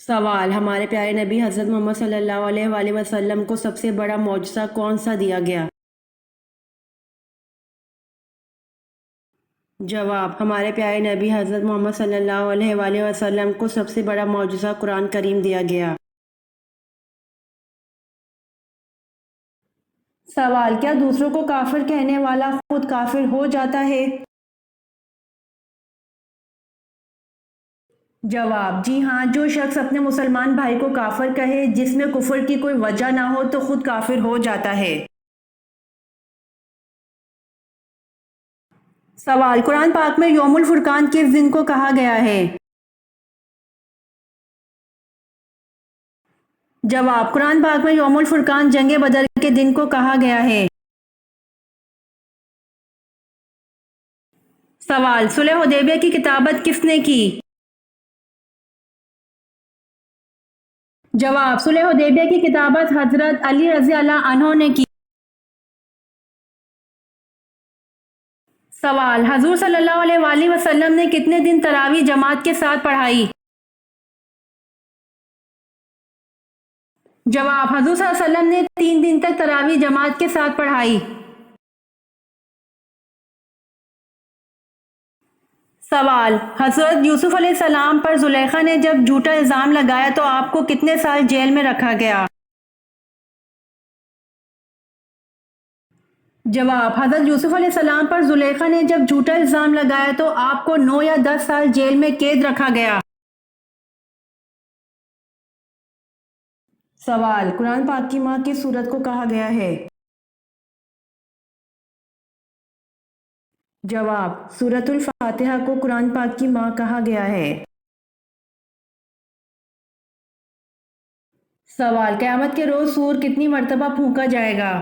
سوال: ہمارے پیارے نبی حضرت محمد صلی اللہ علیہ وآلہ وسلم کو سب سے بڑا معجزہ کون سا دیا گیا؟ جواب: ہمارے پیارے نبی حضرت محمد صلی اللہ علیہ وآلہ وسلم کو سب سے بڑا معجزہ قرآن کریم دیا گیا۔ سوال: کیا دوسروں کو کافر کہنے والا خود کافر ہو جاتا ہے؟ جواب: جی ہاں، جو شخص اپنے مسلمان بھائی کو کافر کہے جس میں کفر کی کوئی وجہ نہ ہو تو خود کافر ہو جاتا ہے۔ سوال: قرآن پاک میں یوم الفرقان کس دن کو کہا گیا ہے؟ جواب: قرآن پاک میں یوم الفرقان جنگ بدر کے دن کو کہا گیا ہے۔ سوال: صلح حدیبیہ کی کتابت کس نے کی؟ جواب: صلح حدیبیہ کی کتابت حضرت علی رضی اللہ عنہ نے کی۔ سوال: حضور صلی اللہ علیہ وآلہ وسلم نے کتنے دن تراویح جماعت کے ساتھ پڑھائی؟ جواب: حضور صلی اللہ علیہ وسلم نے 3 دن تک تراویح جماعت کے ساتھ پڑھائی۔ سوال: حضرت یوسف علیہ السلام پر زلیخا نے جب جھوٹا الزام لگایا تو آپ کو کتنے سال جیل میں رکھا گیا؟ جواب: حضرت یوسف علیہ السلام پر زلیخا نے جب جھوٹا الزام لگایا تو آپ کو 9 یا 10 سال جیل میں قید رکھا گیا۔ سوال: قرآن پاک کی ماں کس سورت کو کہا گیا ہے؟ جواب: سورۃ الفاتحہ کو قرآن پاک کی ماں کہا گیا ہے۔ سوال: قیامت کے روز سور کتنی مرتبہ پھونکا جائے گا؟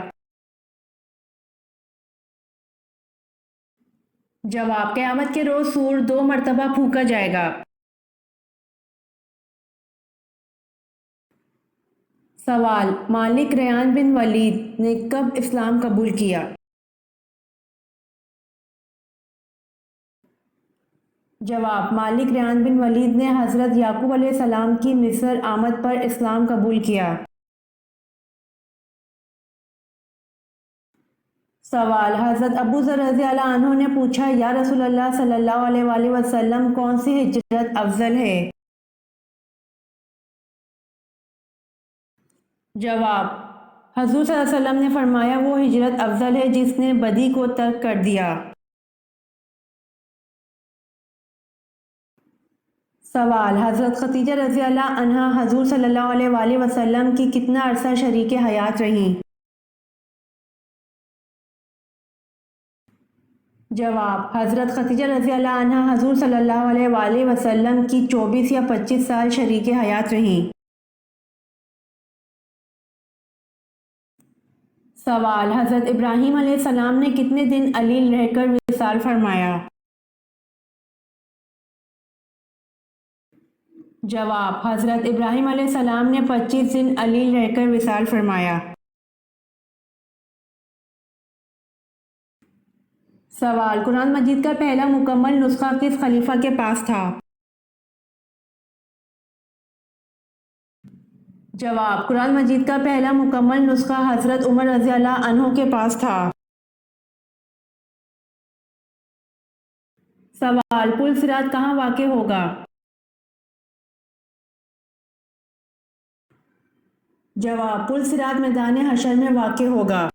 جواب: قیامت کے روز سور 2 مرتبہ پھونکا جائے گا۔ سوال: مالک ریان بن ولید نے کب اسلام قبول کیا؟ جواب: مالک ریان بن ولید نے حضرت یعقوب علیہ السلام کی مصر آمد پر اسلام قبول کیا۔ سوال: حضرت ابو ذر رضی اللہ عنہ نے پوچھا، یا رسول اللہ صلی اللہ علیہ وآلہ وسلم کون سی ہجرت افضل ہے؟ جواب: حضور صلی اللہ علیہ وسلم نے فرمایا، وہ ہجرت افضل ہے جس نے بدی کو ترک کر دیا۔ سوال: حضرت خدیجہ رضی اللہ عنہا حضور صلی اللہ علیہ وآلہ وسلم کی کتنا عرصہ شریک حیات رہیں؟ جواب: حضرت خدیجہ رضی اللہ عنہا حضور صلی اللہ علیہ وآلہ وسلم کی 24 یا 25 سال شریک حیات رہیں۔ سوال: حضرت ابراہیم علیہ السلام نے کتنے دن علیل رہ کر وصال فرمایا؟ جواب: حضرت ابراہیم علیہ السلام نے 25 دن علیل رہ کر وصال فرمایا۔ سوال: قرآن مجید کا پہلا مکمل نسخہ کس خلیفہ کے پاس تھا؟ جواب: قرآن مجید کا پہلا مکمل نسخہ حضرت عمر رضی اللہ عنہ کے پاس تھا۔ سوال: پل صراط کہاں واقع ہوگا؟ جواب: پل صراط میدان حشر میں واقع ہوگا۔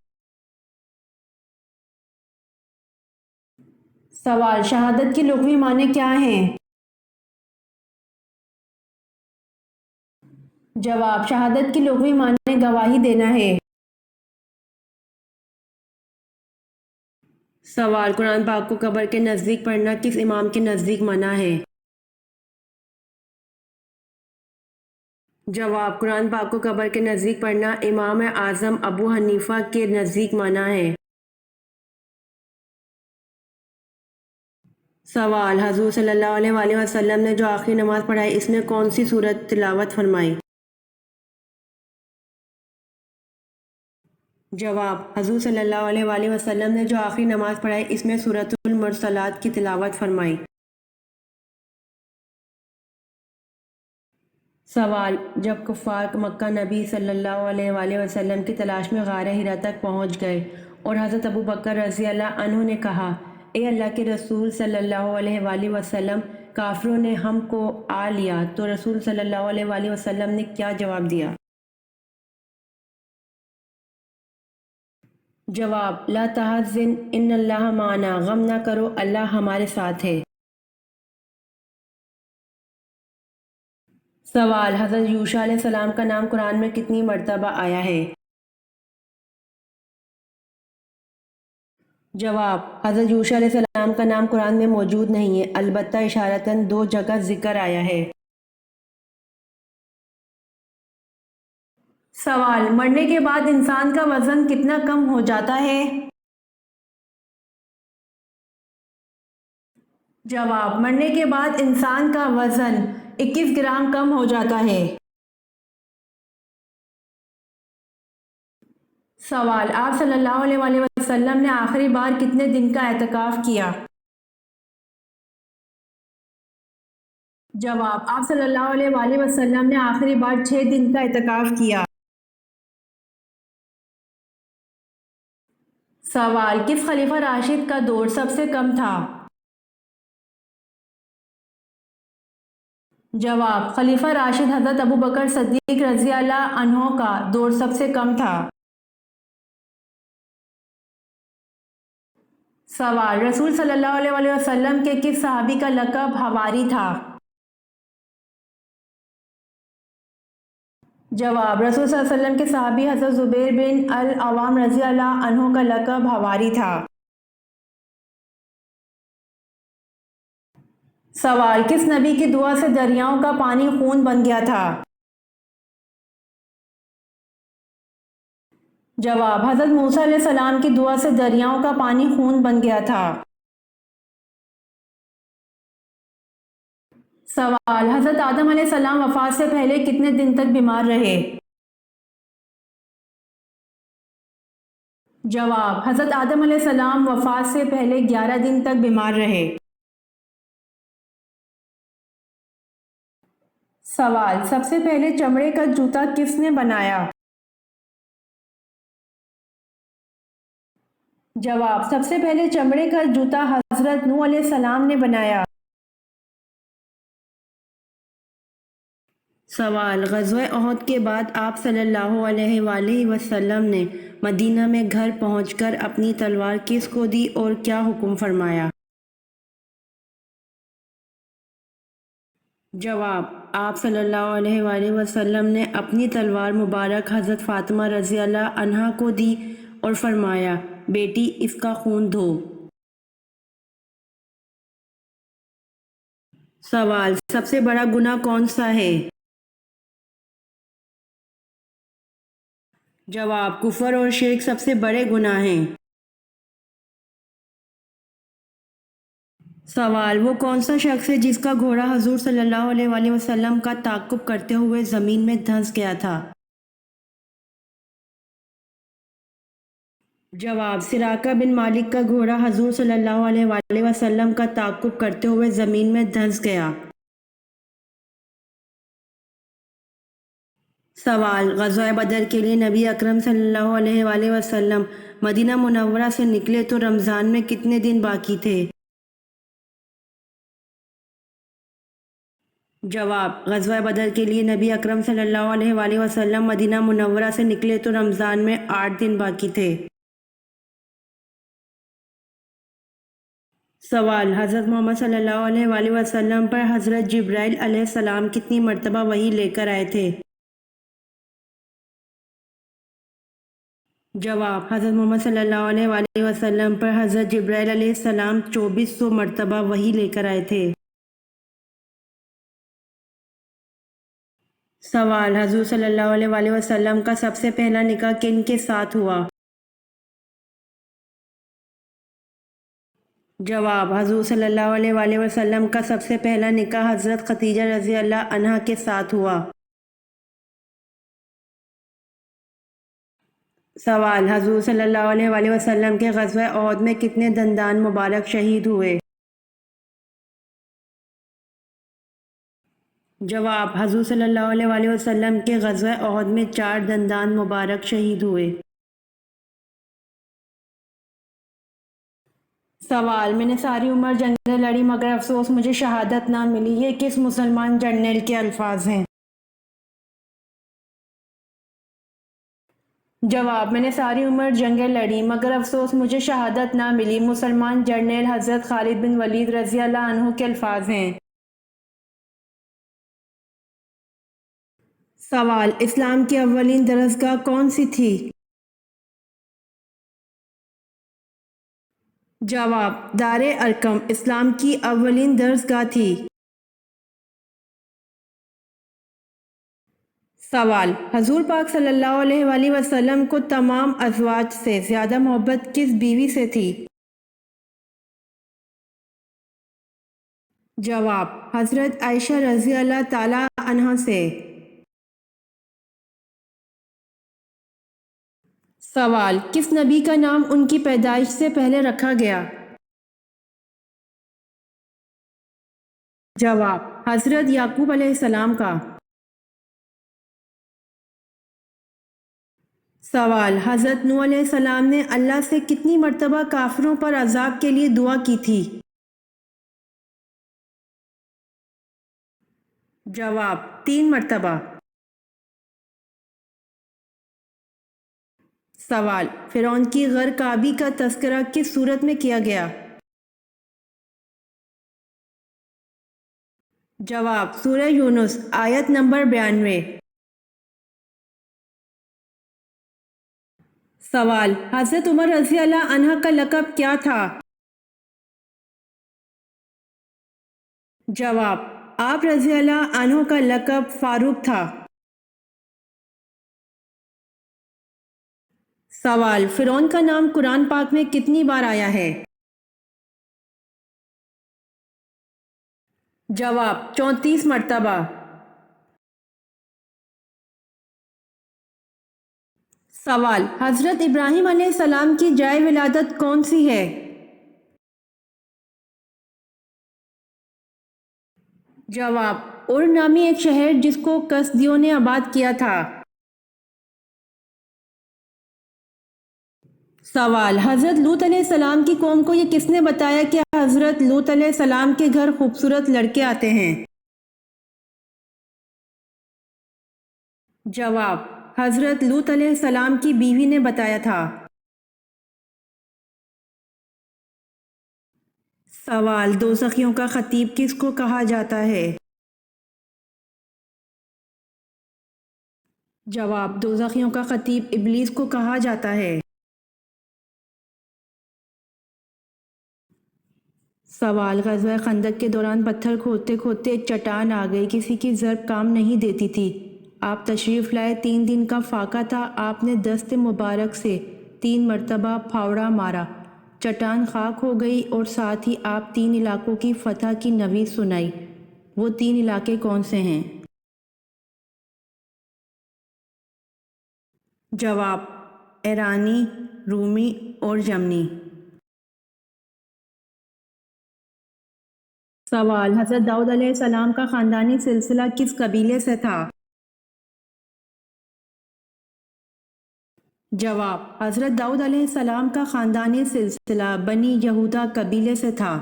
سوال: شہادت کی لغوی معنی کیا ہیں؟ جواب: شہادت کی لغوی معنی گواہی دینا ہے۔ سوال: قرآن پاک کو قبر کے نزدیک پڑھنا کس امام کے نزدیک منع ہے؟ جواب: قرآن پاک کو قبر کے نزدیک پڑھنا امام اعظم ابو حنیفہ کے نزدیک منع ہے۔ سوال: حضور صلی اللہ علیہ وآلہ وسلم نے جو آخری نماز پڑھائی اس میں کون سی سورت تلاوت فرمائی؟ جواب: حضور صلی اللہ علیہ وآلہ وسلم نے جو آخری نماز پڑھائی اس میں سورۃ المرسلات کی تلاوت فرمائی۔ سوال: جب کفار مکہ نبی صلی اللہ علیہ وآلہ وسلم کی تلاش میں غار حرا تک پہنچ گئے اور حضرت ابو بکر رضی اللہ عنہ نے کہا، اے اللہ کے رسول صلی اللہ علیہ وآلہ وسلم، کافروں نے ہم کو آ لیا، تو رسول صلی اللہ علیہ وآلہ وسلم نے کیا جواب دیا؟ جواب: لا تحزن ان اللہ معنا، غم نہ کرو، اللہ ہمارے ساتھ ہے۔ سوال: حضرت یوشع علیہ السلام کا نام قرآن میں کتنی مرتبہ آیا ہے؟ جواب: حضرت یوشع علیہ السلام کا نام قرآن میں موجود نہیں ہے، البتہ اشارتاً 2 جگہ ذکر آیا ہے۔ سوال: مرنے کے بعد انسان کا وزن کتنا کم ہو جاتا ہے؟ جواب: مرنے کے بعد انسان کا وزن 21 گرام کم ہو جاتا ہے۔ سوال: آپ صلی اللہ علیہ وآلہ وسلم نے آخری بار کتنے دن کا اعتکاف کیا؟ جواب: آپ صلی اللہ علیہ وآلہ وسلم نے آخری بار 6 دن کا اعتکاف کیا۔ سوال: کس خلیفہ راشد کا دور سب سے کم تھا؟ جواب: خلیفہ راشد حضرت ابو بکر صدیق رضی اللہ عنہ کا دور سب سے کم تھا۔ سوال: رسول صلی اللہ علیہ وآلہ وسلم کے کس صحابی کا لقب حواری تھا؟ جواب: رسول صلی اللہ علیہ وسلم کے صحابی حضرت زبیر بن العوام رضی اللہ عنہ کا لقب حواری تھا۔ سوال: کس نبی کی دعا سے دریاؤں کا پانی خون بن گیا تھا؟ جواب: حضرت موسیٰ علیہ السلام کی دعا سے دریاؤں کا پانی خون بن گیا تھا۔ سوال: حضرت آدم علیہ السلام وفات سے پہلے کتنے دن تک بیمار رہے؟ جواب: حضرت آدم علیہ السلام وفات سے پہلے 11 دن تک بیمار رہے۔ سوال: سب سے پہلے چمڑے کا جوتا کس نے بنایا؟ جواب: سب سے پہلے چمڑے کا جوتا حضرت نوح علیہ السلام نے بنایا۔ سوال: غزوہ احد کے بعد آپ صلی اللہ علیہ وآلہ وسلم نے مدینہ میں گھر پہنچ کر اپنی تلوار کس کو دی اور کیا حکم فرمایا؟ جواب: آپ صلی اللہ علیہ وآلہ وسلم نے اپنی تلوار مبارک حضرت فاطمہ رضی اللہ عنہا کو دی اور فرمایا، بیٹی اس کا خون دھو۔ سوال: سب سے بڑا گناہ کون سا ہے؟ جواب: کفر اور شرک سب سے بڑے گناہ ہیں۔ سوال: وہ کون سا شخص ہے جس کا گھوڑا حضور صلی اللہ علیہ وآلہ وسلم کا تعاقب کرتے ہوئے زمین میں دھنس گیا تھا؟ جواب: سراقہ بن مالک کا گھوڑا حضور صلی اللہ علیہ وآلہ وسلم کا تعاقب کرتے ہوئے زمین میں دھنس گیا۔ سوال: غزوہ بدر کے لیے نبی اکرم صلی اللہ علیہ وآلہ وسلم مدینہ منورہ سے نکلے تو رمضان میں کتنے دن باقی تھے؟ جواب: غزوہ بدر کے لیے نبی اکرم صلی اللہ علیہ وآلہ وسلم مدینہ منورہ سے نکلے تو رمضان میں 8 دن باقی تھے۔ سوال: حضرت محمد صلی اللہ علیہ وآلہ وسلم پر حضرت جبرائیل علیہ السلام کتنی مرتبہ وحی لے کر آئے تھے؟ جواب: حضرت محمد صلی اللہ علیہ وآلہ وسلم پر حضرت جبرائیل علیہ السلام 2400 مرتبہ وحی لے کر آئے تھے۔ سوال: حضور صلی اللہ علیہ وآلہ وسلم کا سب سے پہلا نکاح کن کے ساتھ ہوا؟ جواب: حضور صلی اللہ علیہ وآلہ وسلم کا سب سے پہلا نکاح حضرت خدیجہ رضی اللہ عنہا کے ساتھ ہوا۔ سوال: حضور صلی اللہ علیہ وآلہ وسلم کے غزوہ احد میں کتنے دندان مبارک شہید ہوئے؟ جواب: حضور صلی اللہ علیہ وسلم کے غزوہ احد میں 4 دندان مبارک شہید ہوئے۔ سوال: میں نے ساری عمر جنگیں لڑی مگر افسوس مجھے شہادت نہ ملی، یہ کس مسلمان جرنیل کے الفاظ ہیں؟ جواب: میں نے ساری عمر جنگیں لڑی مگر افسوس مجھے شہادت نہ ملی، مسلمان جرنیل حضرت خالد بن ولید رضی اللہ عنہ کے الفاظ ہیں۔ سوال: اسلام کی اولین درسگاہ کون سی تھی؟ جواب: دار ارقم اسلام کی اولین درسگاہ تھی۔ سوال: حضور پاک صلی اللہ علیہ وآلہ وسلم کو تمام ازواج سے زیادہ محبت کس بیوی سے تھی؟ جواب: حضرت عائشہ رضی اللہ تعالی عنہا سے۔ سوال: کس نبی کا نام ان کی پیدائش سے پہلے رکھا گیا؟ جواب: حضرت یعقوب علیہ السلام کا۔ سوال: حضرت نوح علیہ السلام نے اللہ سے کتنی مرتبہ کافروں پر عذاب کے لیے دعا کی تھی؟ جواب: 3 مرتبہ۔ سوال: فرعون کی غرق آبی کا تذکرہ کس صورت میں کیا گیا؟ جواب: سورہ یونس آیت نمبر 92۔ سوال: حضرت عمر رضی اللہ عنہ کا لقب کیا تھا؟ جواب: آپ رضی اللہ عنہ کا لقب فاروق تھا۔ سوال: فرعون کا نام قرآن پاک میں کتنی بار آیا ہے؟ جواب: 34 مرتبہ۔ سوال: حضرت ابراہیم علیہ السلام کی جائے ولادت کون سی ہے؟ جواب: اور نامی ایک شہر جس کو کسدیوں نے آباد کیا تھا۔ سوال: حضرت لوط علیہ السلام کی قوم کو یہ کس نے بتایا کہ حضرت لوط علیہ السلام کے گھر خوبصورت لڑکے آتے ہیں؟ جواب: حضرت لوط علیہ السلام کی بیوی نے بتایا تھا۔ سوال: دوزخیوں کا خطیب کس کو کہا جاتا ہے؟ جواب: دوزخیوں کا خطیب ابلیس کو کہا جاتا ہے۔ سوال: غزوہ خندق کے دوران پتھر کھودتے کھودتے ایک چٹان آ گئی، کسی کی ضرب کام نہیں دیتی تھی، آپ تشریف لائے، 3 دن کا فاقہ تھا، آپ نے دست مبارک سے 3 مرتبہ پھاوڑا مارا، چٹان خاک ہو گئی اور ساتھ ہی آپ 3 علاقوں کی فتح کی نوید سنائی، وہ 3 علاقے کون سے ہیں؟ جواب: ایرانی، رومی اور یمنی۔ سوال: حضرت داؤد علیہ السلام کا خاندانی سلسلہ کس قبیلے سے تھا؟ جواب: حضرت داؤد علیہ السلام کا خاندانی سلسلہ بنی یہودہ قبیلے سے تھا۔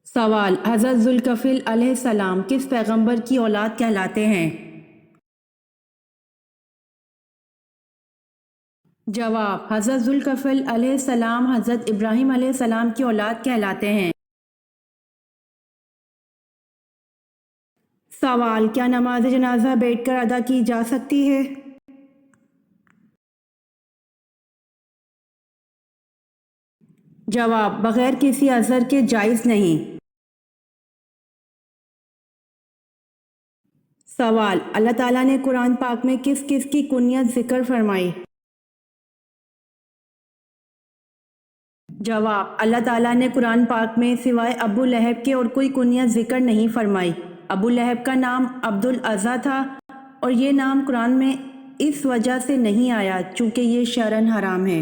سوال: حضرت ذوالکفل علیہ السلام کس پیغمبر کی اولاد کہلاتے ہیں؟ جواب: حضرت ذوالکفل علیہ السلام حضرت ابراہیم علیہ السلام کی اولاد کہلاتے ہیں۔ سوال: کیا نماز جنازہ بیٹھ کر ادا کی جا سکتی ہے؟ جواب: بغیر کسی عذر کے جائز نہیں۔ سوال: اللہ تعالیٰ نے قرآن پاک میں کس کس کی کنیت ذکر فرمائی؟ جواب: اللہ تعالیٰ نے قرآن پاک میں سوائے ابو لہب کے اور کوئی کنیت ذکر نہیں فرمائی۔ ابو لہب کا نام عبد العزیٰ تھا اور یہ نام قرآن میں اس وجہ سے نہیں آیا چونکہ یہ شرعاً حرام ہے۔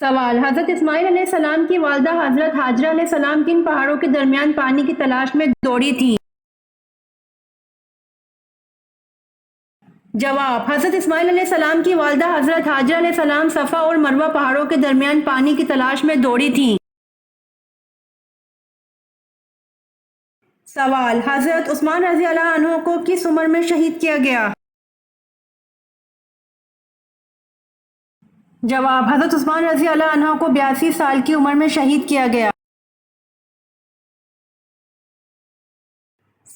سوال: حضرت اسماعیل علیہ السلام کی والدہ حضرت ہاجرہ علیہ السلام کن پہاڑوں کے درمیان پانی کی تلاش میں دوڑی تھیں؟ جواب: حضرت اسماعیل علیہ السلام کی والدہ حضرت ہاجرہ علیہ السلام صفا اور مروہ پہاڑوں کے درمیان پانی کی تلاش میں دوڑی تھیں۔ سوال: حضرت عثمان رضی اللہ عنہ کو کس عمر میں شہید کیا گیا؟ جواب: حضرت عثمان رضی اللہ عنہ کو 82 سال کی عمر میں شہید کیا گیا۔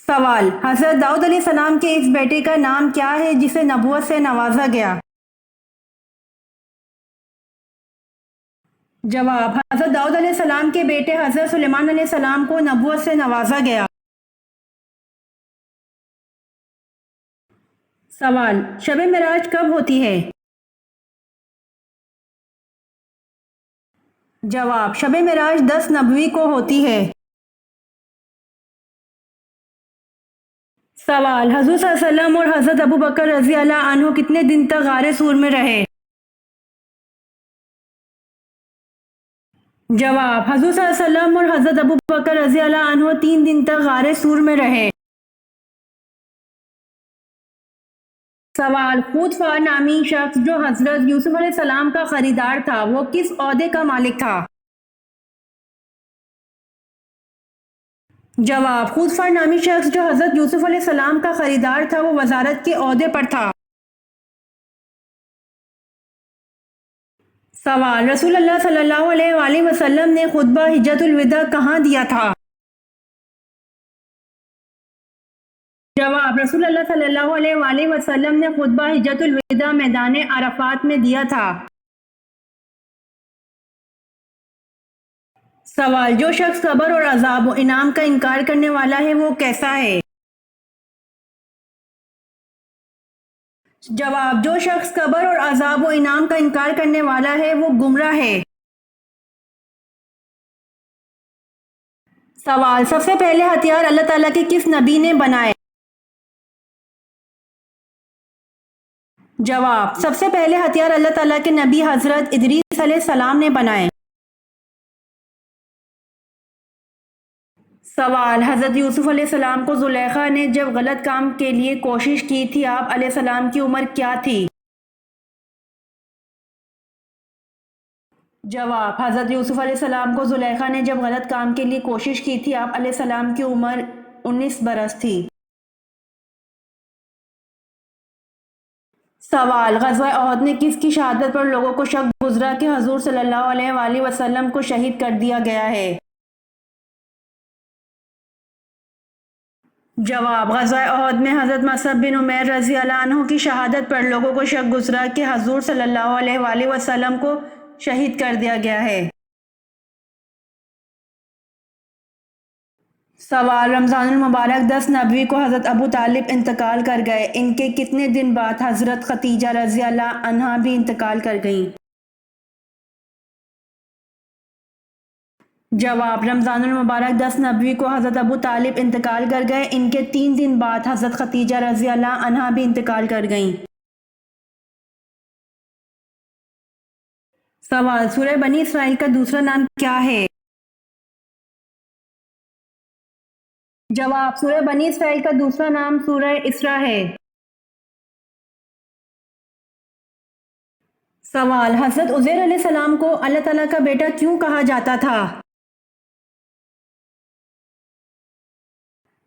سوال: حضرت داؤد علیہ السلام کے اس بیٹے کا نام کیا ہے جسے نبوت سے نوازا گیا؟ جواب: حضرت داؤد علیہ السلام کے بیٹے حضرت سلیمان علیہ السلام کو نبوت سے نوازا گیا۔ سوال: شب معراج کب ہوتی ہے؟ جواب: شب معراج 10 نبوی کو ہوتی ہے۔ سوال: حضور صلی اللہ علیہ وسلم اور حضرت ابو بکر رضی اللہ عنہ کتنے دن تک غار سور میں رہے؟ جواب: حضور صلی اللہ علیہ وسلم اور حضرت ابو بکر رضی اللہ عنہ 3 دن تک غار سور میں رہے۔ سوال: خودفار نامی شخص جو حضرت یوسف علیہ السلام کا خریدار تھا وہ کس عہدے کا مالک تھا؟ جواب: خودفار نامی شخص جو حضرت یوسف علیہ السلام کا خریدار تھا وہ وزارت کے عہدے پر تھا۔ سوال: رسول اللہ صلی اللہ علیہ وآلہ وسلم نے خطبہ حجۃ الوداع کہاں دیا تھا؟ جواب: رسول اللہ صلی اللہ علیہ وآلہ وسلم نے خطبہ حجۃ الوداع میدان عرفات میں دیا تھا۔ سوال: جو شخص قبر اور عذاب و انعام کا انکار کرنے والا ہے وہ کیسا ہے؟ جواب: جو شخص قبر اور عذاب و انعام کا انکار کرنے والا ہے وہ گمراہ ہے۔ سوال: سب سے پہلے ہتھیار اللہ تعالیٰ کے کس نبی نے بنائے؟ جواب: سب سے پہلے ہتھیار اللہ تعالیٰ کے نبی حضرت ادریس علیہ السلام نے بنائے۔ سوال: حضرت یوسف علیہ السلام کو زلیخا نے جب غلط کام کے لیے کوشش کی تھی آپ علیہ السلام کی عمر کیا تھی؟ جواب: حضرت یوسف علیہ السلام کو زلیخا نے جب غلط کام کے لیے کوشش کی تھی آپ علیہ السلام کی عمر 19 برس تھی۔ سوال: غزوہ احد میں کس کی شہادت پر لوگوں کو شک گزرا کہ حضور صلی اللہ علیہ وآلہ وسلم کو شہید کر دیا گیا ہے؟ جواب: غزوہ احد میں حضرت مصعب بن عمیر رضی اللہ عنہ کی شہادت پر لوگوں کو شک گزرا کہ حضور صلی اللہ علیہ وآلہ وسلم کو شہید کر دیا گیا ہے۔ سوال: رمضان المبارک 10 نبوی کو حضرت ابو طالب انتقال کر گئے، ان کے کتنے دن بعد حضرت خدیجہ رضی اللہ عنہا بھی انتقال کر گئیں؟ جواب: رمضان المبارک 10 نبوی کو حضرت ابو طالب انتقال کر گئے، ان کے 3 دن بعد حضرت خدیجہ رضی اللہ عنہا بھی انتقال کر گئیں۔ سوال: سورہ بنی اسرائیل کا دوسرا نام کیا ہے؟ جواب: سورہ بنی اسرائیل کا دوسرا نام سورہ اسراء ہے۔ سوال: حضرت عزیر علیہ السلام کو اللہ تعالیٰ کا بیٹا کیوں کہا جاتا تھا؟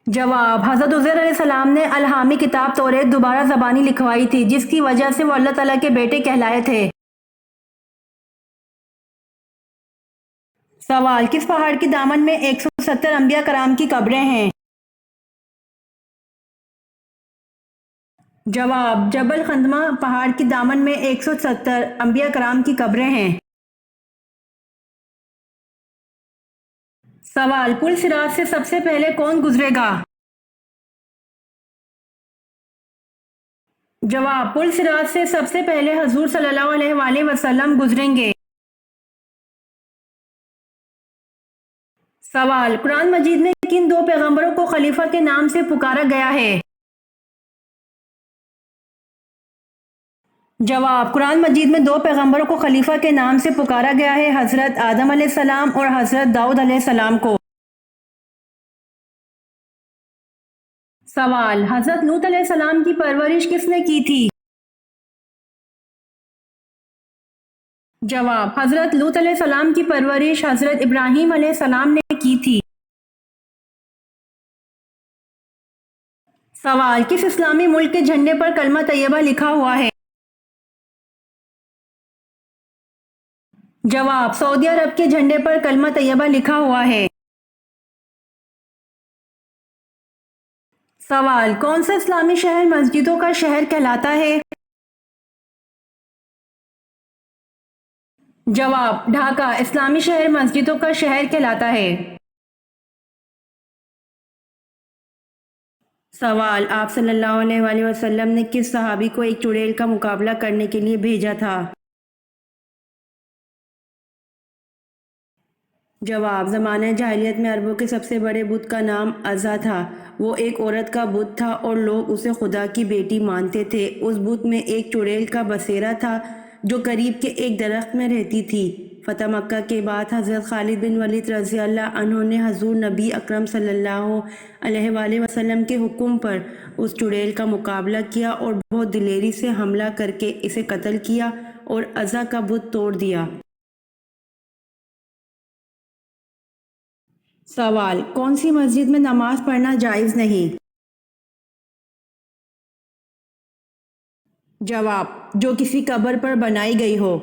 جواب: حضرت عزیر علیہ السلام نے الہامی کتاب توریت دوبارہ زبانی لکھوائی تھی جس کی وجہ سے وہ اللہ تعالیٰ کے بیٹے کہلائے تھے۔ سوال: کس پہاڑ کی دامن میں 170 انبیاء کرام کی قبریں ہیں؟ جواب: جبل خندمہ پہاڑ کی دامن میں 170 انبیاء کرام کی قبریں ہیں۔ سوال: پل صراط سے سب سے پہلے کون گزرے گا؟ جواب: پل صراط سے سب سے پہلے حضور صلی اللہ علیہ وآلہ وسلم گزریں گے۔ سوال: قرآن مجید میں کن 2 پیغمبروں کو خلیفہ کے نام سے پکارا گیا ہے؟ جواب: قرآن مجید میں دو پیغمبروں کو خلیفہ کے نام سے پکارا گیا ہے، حضرت آدم علیہ السلام اور حضرت داؤد علیہ السلام کو۔ سوال: حضرت لوط علیہ السلام کی پرورش کس نے کی تھی؟ جواب: حضرت لوط علیہ السلام کی پرورش حضرت ابراہیم علیہ السلام نے کی تھی۔ سوال: کس اسلامی ملک کے جھنڈے پر کلمہ طیبہ لکھا ہوا ہے؟ جواب: سعودی عرب کے جھنڈے پر کلمہ طیبہ لکھا ہوا ہے۔ سوال: کون سا اسلامی شہر مسجدوں کا شہر کہلاتا ہے؟ جواب: ڈھاکہ اسلامی شہر مسجدوں کا شہر کہلاتا ہے۔ سوال: آپ صلی اللہ علیہ وآلہ وسلم نے کس صحابی کو ایک چڑیل کا مقابلہ کرنے کے لیے بھیجا تھا؟ جواب: زمانہ جاہلیت میں عربوں کے سب سے بڑے بت کا نام عزا تھا۔ وہ ایک عورت کا بت تھا اور لوگ اسے خدا کی بیٹی مانتے تھے۔ اس بت میں ایک چڑیل کا بسیرا تھا جو قریب کے ایک درخت میں رہتی تھی۔ فتح مکہ کے بعد حضرت خالد بن ولید رضی اللہ عنہ نے حضور نبی اکرم صلی اللہ علیہ وآلہ وسلم کے حکم پر اس چڑیل کا مقابلہ کیا اور بہت دلیری سے حملہ کر کے اسے قتل کیا اور عزا کا بت توڑ دیا۔ سوال: کون سی مسجد میں نماز پڑھنا جائز نہیں؟ جواب: جو کسی قبر پر بنائی گئی ہو۔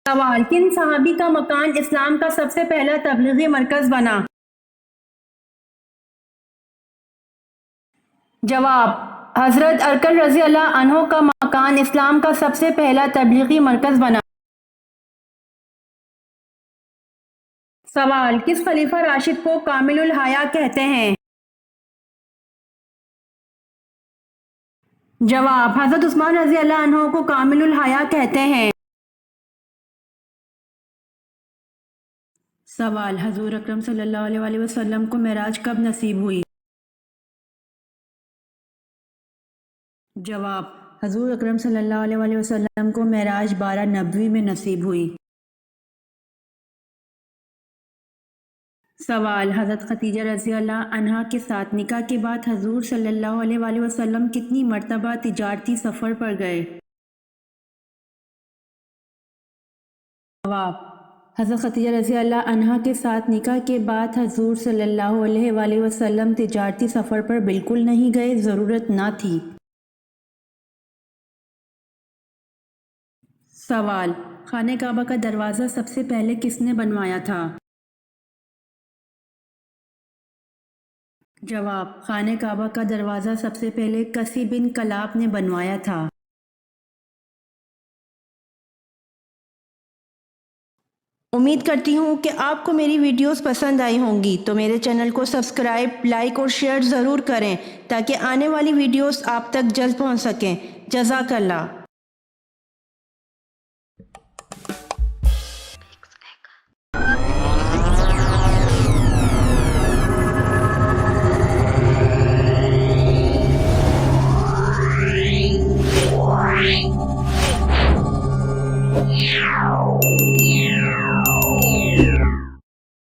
سوال: کن صحابی کا مکان اسلام کا سب سے پہلا تبلیغی مرکز بنا؟ جواب: حضرت ارکل رضی اللہ عنہ کا مکان اسلام کا سب سے پہلا تبلیغی مرکز بنا۔ سوال: کس خلیفہ راشد کو کامل الحیا کہتے ہیں؟ جواب: حضرت عثمان رضی اللہ عنہ کو کامل الحیا کہتے ہیں۔ سوال: حضور اکرم صلی اللہ علیہ وآلہ وسلم کو معراج کب نصیب ہوئی؟ جواب: حضور اکرم صلی اللہ علیہ وآلہ وسلم کو معراج 12 نبوی میں نصیب ہوئی۔ سوال: حضرت خدیجہ رضی اللہ عنہا کے ساتھ نکاح کے بعد حضور صلی اللہ علیہ وآلہ وسلم کتنی مرتبہ تجارتی سفر پر گئے؟ جواب: حضرت خدیجہ رضی اللہ عنہا کے ساتھ نکاح کے بعد حضور صلی اللہ علیہ وآلہ وسلم تجارتی سفر پر بالکل نہیں گئے، ضرورت نہ تھی۔ سوال: خانہ کعبہ کا دروازہ سب سے پہلے کس نے بنوایا تھا؟ جواب: خانہ کعبہ کا دروازہ سب سے پہلے کسی بن کلاب نے بنوایا تھا۔ امید کرتی ہوں کہ آپ کو میری ویڈیوز پسند آئی ہوں گی، تو میرے چینل کو سبسکرائب، لائک اور شیئر ضرور کریں تاکہ آنے والی ویڈیوز آپ تک جلد پہنچ سکیں۔ جزاک اللہ۔